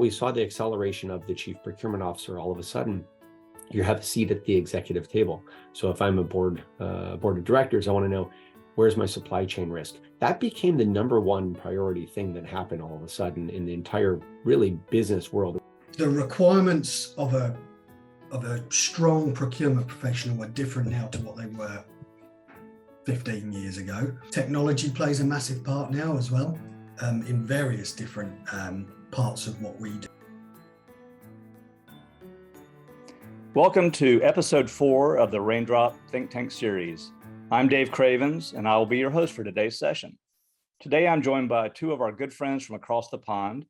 we saw the acceleration of the chief procurement officer. All of a sudden, you have a seat at the executive table. So if I'm a board of directors, I want to know, where's my supply chain risk? That became the number one priority thing that happened all of a sudden in the entire really business world. The requirements of a strong procurement professional are different now to what they were 15 years ago. Technology plays a massive part now as well, in various different parts of what we do. Welcome to episode 4 of the Raindrop Think Tank series. I'm Dave Cravens, and I will be your host for today's session. Today, I'm joined by two of our good friends from across the pond,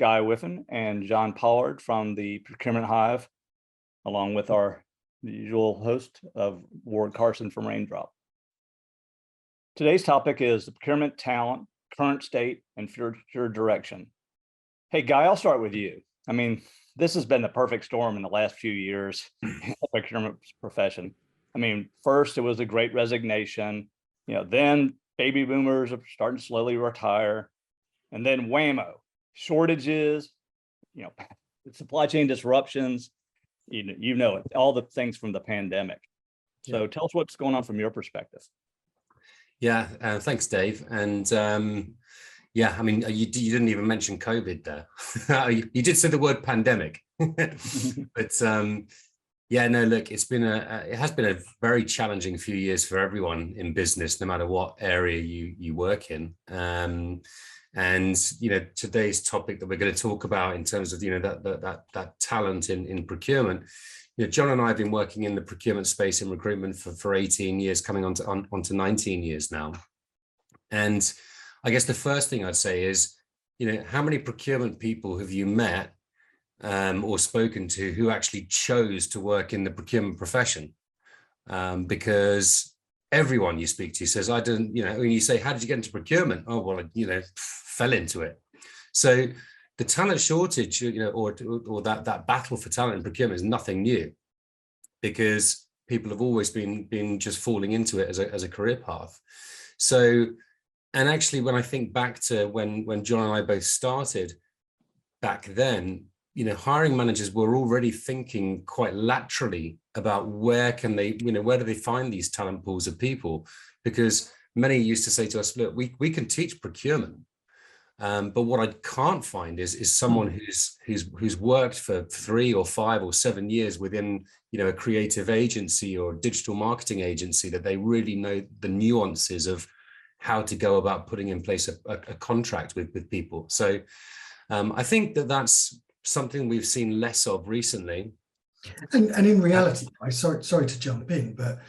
Guy Whiffen and John Pollard from the Procurement Hive, along with our usual host of Ward Carson from Raindrop. Today's topic is the procurement talent, current state, and future direction. Hey, Guy, I'll start with you. I mean, this has been the perfect storm in the last few years in the procurement profession. I mean, first it was the Great Resignation, then baby boomers are starting to slowly retire, and then whammo, shortages, supply chain disruptions, you know it, all the things from the pandemic. So tell us what's going on from your perspective. Yeah, thanks, Dave. And I mean, you didn't even mention COVID there. You did say the word pandemic, but no, look, it has been a very challenging few years for everyone in business, no matter what area you work in. And today's topic that we're going to talk about in terms of that talent in procurement. John and I have been working in the procurement space in recruitment for 18 years, coming on to 19 years now. And I guess the first thing I'd say is, how many procurement people have you met or spoken to who actually chose to work in the procurement profession? Because everyone you speak to says, I didn't, when you say, how did you get into procurement? Oh, well, I, fell into it. So the talent shortage, or that battle for talent in procurement is nothing new, because people have always been just falling into it as a career path. So, and actually, when I think back to when John and I both started back then, hiring managers were already thinking quite laterally about where do they find these talent pools of people? Because many used to say to us, look, we can teach procurement. But what I can't find is someone who's worked for 3 or 5 or 7 years within a creative agency or digital marketing agency, that they really know the nuances of how to go about putting in place a contract with people. So I think that's something we've seen less of recently. And in reality, sorry to jump in, but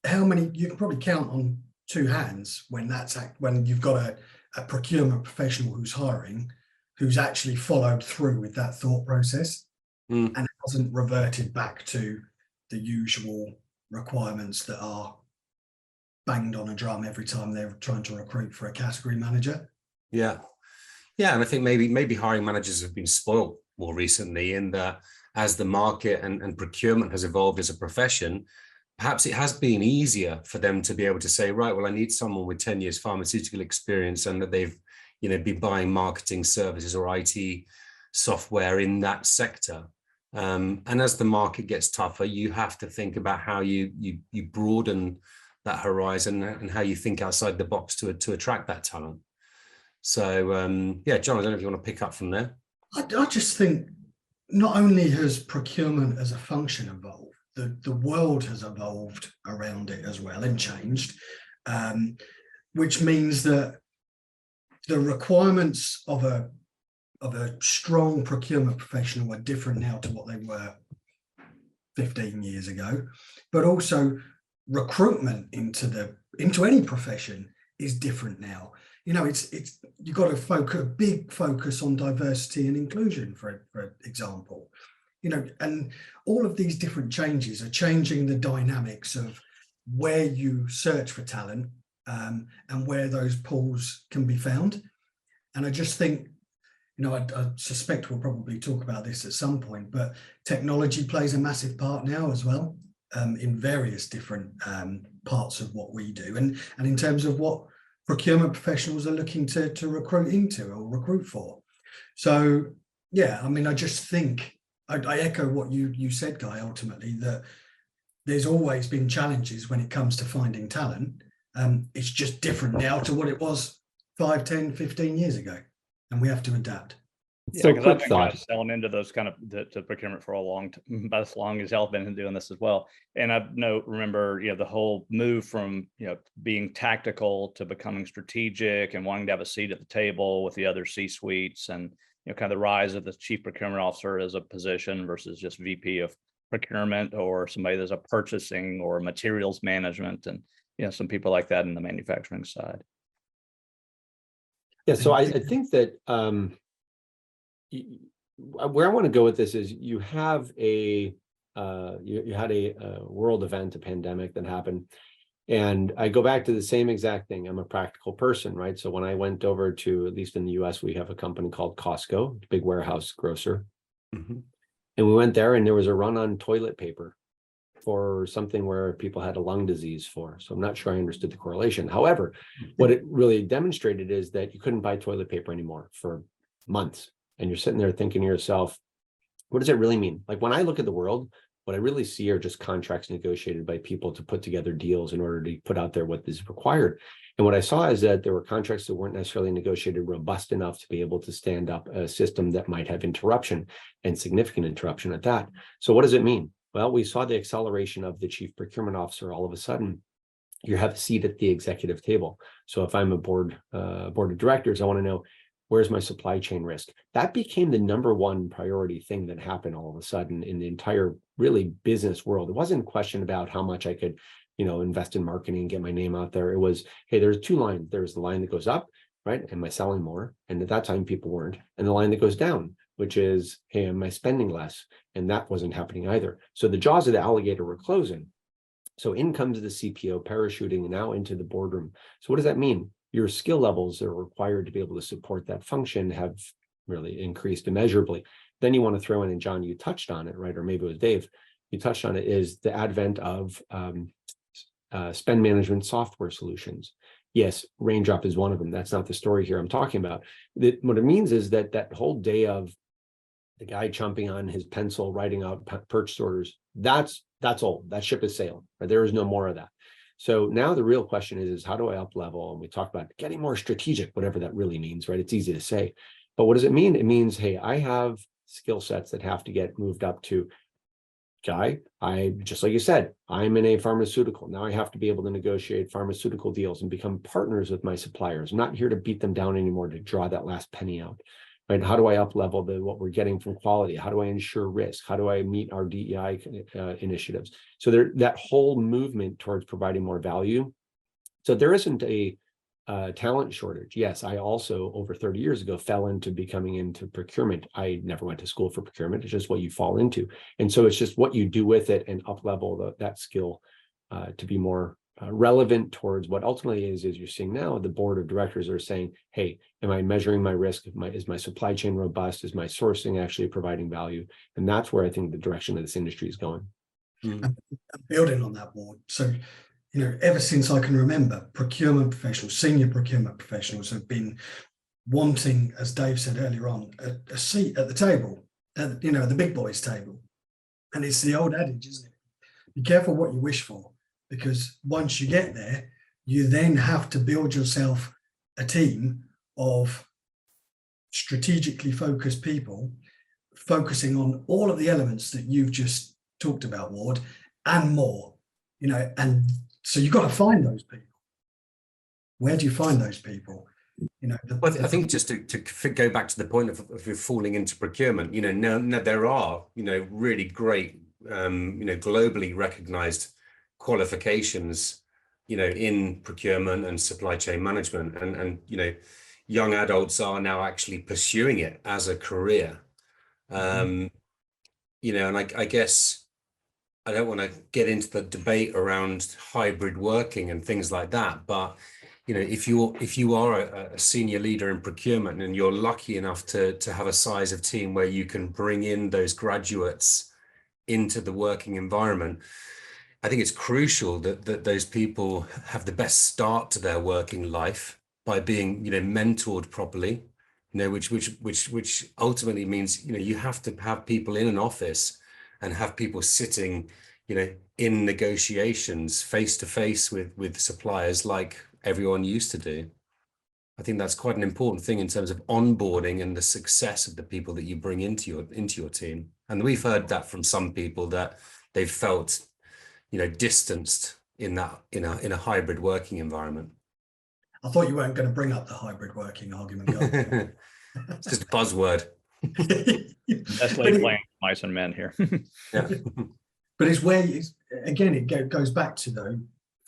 how many, you can probably count on 2 hands when you've got a procurement professional who's hiring, who's actually followed through with that thought process and hasn't reverted back to the usual requirements that are banged on a drum every time they're trying to recruit for a category manager. Yeah, and I think maybe hiring managers have been spoiled more recently in that as the market and procurement has evolved as a profession, perhaps it has been easier for them to be able to say, right, well, I need someone with 10 years pharmaceutical experience and that they've, been buying marketing services or IT software in that sector. And as the market gets tougher, you have to think about how you broaden that horizon and how you think outside the box to attract that talent. So, John, I don't know if you want to pick up from there. I just think not only has procurement as a function evolved, the world has evolved around it as well and changed, which means that the requirements of a strong procurement professional are different now to what they were 15 years ago. But also recruitment into any profession is different now. It's you've got a big focus on diversity and inclusion, for example. And all of these different changes are changing the dynamics of where you search for talent and where those pools can be found. And I just think, I suspect we'll probably talk about this at some point, but technology plays a massive part now as well, in various different parts of what we do. And in terms of what procurement professionals are looking to recruit into or recruit for. So Yeah, I mean, I just think I echo what you said, Guy, ultimately, that there's always been challenges when it comes to finding talent. It's just different now to what it was 5, 10, 15 years ago. And we have to adapt. Yeah, So because I've quick been kind thought. of selling into those kind of to procurement for a about as long as y'all been doing this as well. And I remember, the whole move from, being tactical to becoming strategic and wanting to have a seat at the table with the other C-suites, and, kind of the rise of the chief procurement officer as a position versus just VP of procurement, or somebody that's a purchasing or materials management, and, some people like that in the manufacturing side. Yeah, so I think that where I want to go with this is you have you had a world event, a pandemic that happened. And I go back to the same exact thing. I'm a practical person, right? So when I went over to, at least in the US, we have a company called Costco, big warehouse grocer. Mhm. And we went there and there was a run on toilet paper for something where people had a lung disease for. So I'm not sure I understood the correlation. However, what it really demonstrated is that you couldn't buy toilet paper anymore for months. And you're sitting there thinking to yourself, what does it really mean? Like when I look at the world, what I really see are just contracts negotiated by people to put together deals in order to put out there what is required. And what I saw is that there were contracts that weren't necessarily negotiated robust enough to be able to stand up a system that might have interruption, and significant interruption at that. So what does it mean? Well, we saw the acceleration of the chief procurement officer. All of a sudden, you have a seat at the executive table. So if I'm a board of directors, I want to know, where's my supply chain risk? That became the number one priority thing that happened all of a sudden in the entire really business world. It wasn't a question about how much I could, invest in marketing, get my name out there. It was, hey, there's two lines. There's the line that goes up, right? Am I selling more? And at that time, people weren't. And the line that goes down, which is, hey, am I spending less? And that wasn't happening either. So the jaws of the alligator were closing. So in comes the CPO parachuting now into the boardroom. So what does that mean? Your skill levels that are required to be able to support that function have really increased immeasurably. Then you want to throw in, and John, you touched on it, right? Or maybe it was Dave, you touched on it, is the advent of spend management software solutions. Yes, Raindrop is one of them. That's not the story here I'm talking about. What it means is that whole day of the guy chomping on his pencil, writing out purchase orders, that's old. That ship has sailed. Right? There is no more of that. So now the real question is how do I up level? And we talk about getting more strategic, whatever that really means, right? It's easy to say, but what does it mean? It means, hey, I have skill sets that have to get moved up to, Guy, just like you said, I'm in a pharmaceutical. Now I have to be able to negotiate pharmaceutical deals and become partners with my suppliers. I'm not here to beat them down anymore to draw that last penny out. Right? How do I up level what we're getting from quality? How do I ensure risk? How do I meet our DEI initiatives? So that whole movement towards providing more value. So there isn't a talent shortage. Yes, I also over 30 years ago fell into becoming into procurement. I never went to school for procurement. It's just what you fall into. And so it's just what you do with it and up level that skill to be more relevant towards what ultimately is you're seeing now. The board of directors are saying, hey, am I measuring my risk? Is my supply chain robust? Is my sourcing actually providing value? And that's where I think the direction of this industry is going. And building on that, board. So, ever since I can remember, procurement professionals, senior procurement professionals have been wanting, as Dave said earlier on, a seat at the table, the big boys' table. And it's the old adage, isn't it? Be careful what you wish for, because once you get there, you then have to build yourself a team of strategically focused people, focusing on all of the elements that you've just talked about, Ward, and more, and so you've got to find those people. Where do you find those people? Well, I think just to go back to the point of you're falling into procurement, now there are, really great, globally recognized qualifications, in procurement and supply chain management, and young adults are now actually pursuing it as a career. And I guess I don't want to get into the debate around hybrid working and things like that, but if you are a senior leader in procurement and you're lucky enough to have a size of team where you can bring in those graduates into the working environment, I think it's crucial that those people have the best start to their working life by being mentored properly, which ultimately means, you have to have people in an office and have people sitting, in negotiations face to face with suppliers like everyone used to do. I think that's quite an important thing in terms of onboarding and the success of the people that you bring into your team. And we've heard that from some people that they've felt, distanced in a hybrid working environment. I thought you weren't going to bring up the hybrid working argument. Guy. It's just a buzzword. That's But playing mice and men here. Yeah. But it's where, it goes back to, though,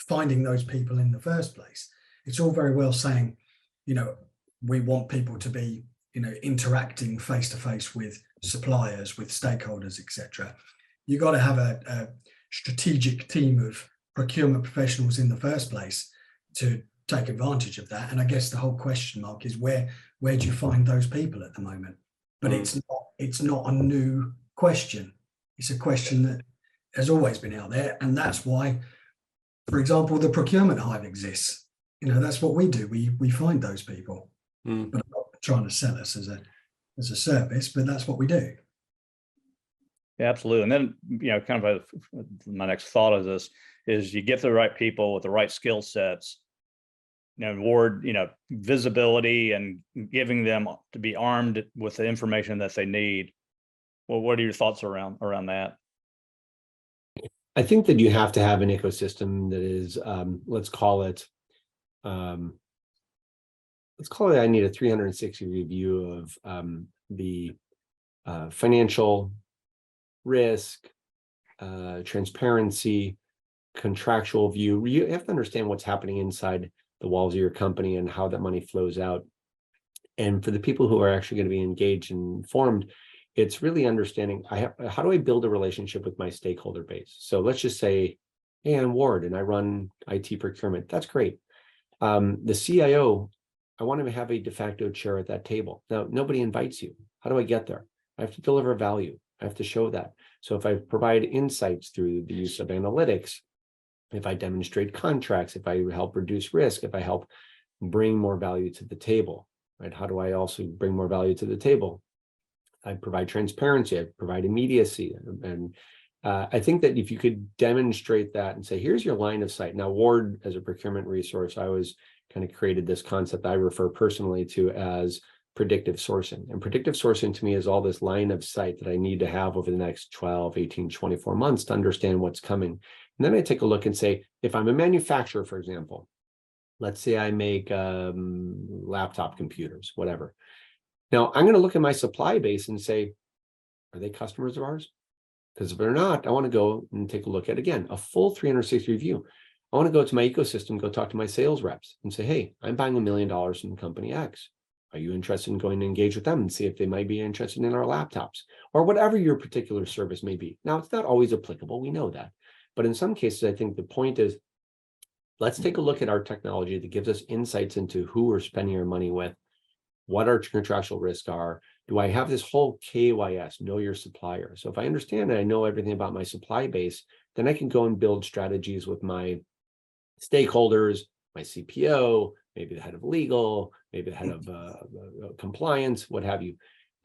finding those people in the first place. It's all very well saying, we want people to be, interacting face to face with suppliers, with stakeholders, etc. You got to have a strategic team of procurement professionals in the first place to take advantage of that. And I guess the whole question mark is where do you find those people at the moment? But it's not a new question. It's a question that has always been out there, and that's why, for example, the procurement hive exists. That's what we do. We find those people. But I'm not trying to sell us as a service, but that's what we do. Yeah, absolutely. And then, kind of my next thought of this is you get the right people with the right skill sets, reward, visibility and giving them to be armed with the information that they need. Well, what are your thoughts around that? I think that you have to have an ecosystem that is, let's call it, I need a 360 review of the financial risk, transparency, contractual view. You have to understand what's happening inside the walls of your company and how that money flows out. And for the people who are actually going to be engaged and informed, it's really understanding how do I build a relationship with my stakeholder base? So let's just say, hey, I'm Ward and I run IT procurement. That's great. The CIO, I want to have a de facto chair at that table. Now, nobody invites you. How do I get there? I have to deliver value. I have to show that. So if I provide insights through the use of analytics, if I demonstrate contracts, if I help reduce risk, if I help bring more value to the table, right? How do I also bring more value to the table? I provide transparency, I provide immediacy. And I think that if you could demonstrate that and say, here's your line of sight. Now, Ward, as a procurement resource, I always kind of created this concept I refer personally to as predictive sourcing. And predictive sourcing to me is all this line of sight that I need to have over the next 12, 18, 24 months to understand what's coming. And then I take a look and say, if I'm a manufacturer, for example, let's say I make laptop computers, whatever. Now, I'm going to look at my supply base and say, are they customers of ours? Because if they're not, I want to go and take a look at, again, a full 360 review. I want to go to my ecosystem, go talk to my sales reps and say, hey, I'm buying $1 million from company X. Are you interested in going to engage with them and see if they might be interested in our laptops or whatever your particular service may be? Now, it's not always applicable. We know that. But in some cases, I think the point is, let's take a look at our technology that gives us insights into who we're spending our money with, what our contractual risks are. Do I have this whole KYS, know your supplier? So if I understand and I know everything about my supply base, then I can go and build strategies with my stakeholders, my CPO, maybe the head of legal, maybe the head of compliance, what have you,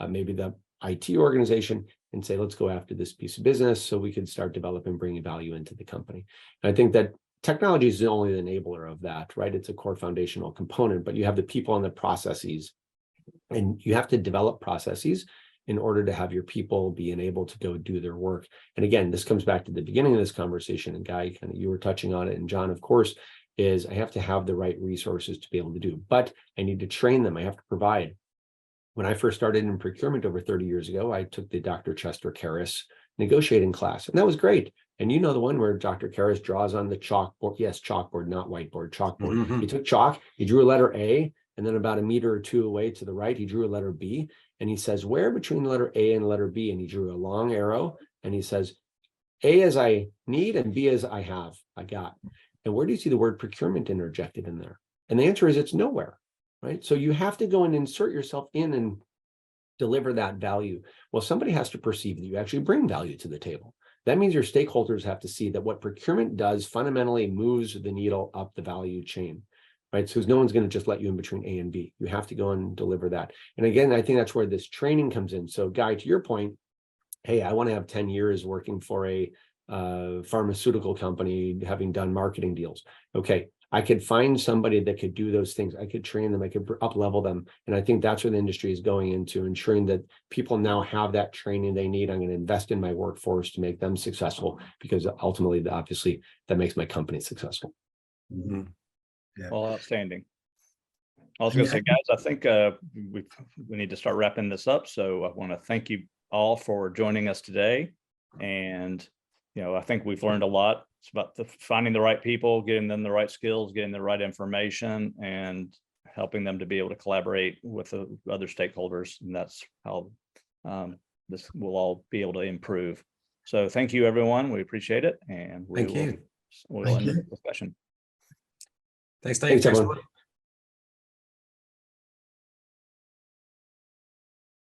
maybe the IT organization, and say, let's go after this piece of business so we can start developing, bringing value into the company. And I think that technology is only the enabler of that, right? It's a core foundational component, but you have the people and the processes, and you have to develop processes in order to have your people being able to go do their work. And again, this comes back to the beginning of this conversation, and Guy, kind of you were touching on it, and John, of course, is I have to have the right resources to be able to do, but I need to train them. I have to provide. When I first started in procurement over 30 years ago, I took the Dr. Chester Karras negotiating class, and that was great. And you know the one where Dr. Karras draws on the chalkboard. Yes, chalkboard, not whiteboard, chalkboard. Mm-hmm. He took chalk, he drew a letter A, and then about a meter or two away to the right, he drew a letter B. And he says, where between the letter A and letter B? And he drew a long arrow, and he says, A as I need and B as I have, I got. And where do you see the word procurement interjected in there? And the answer is it's nowhere, right? So you have to go and insert yourself in and deliver that value. Well, somebody has to perceive that you actually bring value to the table. That means your stakeholders have to see that what procurement does fundamentally moves the needle up the value chain. right? So no one's going to just let you in between A and B. You have to go and deliver that. And again, I think that's where this training comes in. So Guy, to your point, hey, I want to have 10 years working for a pharmaceutical company, having done marketing deals. Okay, I could find somebody that could do those things. I could train them, I could up level them. And I think that's where the industry is going into, ensuring that people now have that training they need. I'm going to invest in my workforce to make them successful, because ultimately, obviously, that makes my company successful. Mhm. Yeah. Well, outstanding. I was going to say, guys, I think we need to start wrapping this up. So I want to thank you all for joining us today. And, I think we've learned a lot. It's about finding the right people, getting them the right skills, getting the right information, and helping them to be able to collaborate with the other stakeholders. And that's how this will all be able to improve. So thank you, everyone. We appreciate it. And Thank you. we'll Thank end you. the discussion. Thanks, Dave. Thanks, everyone.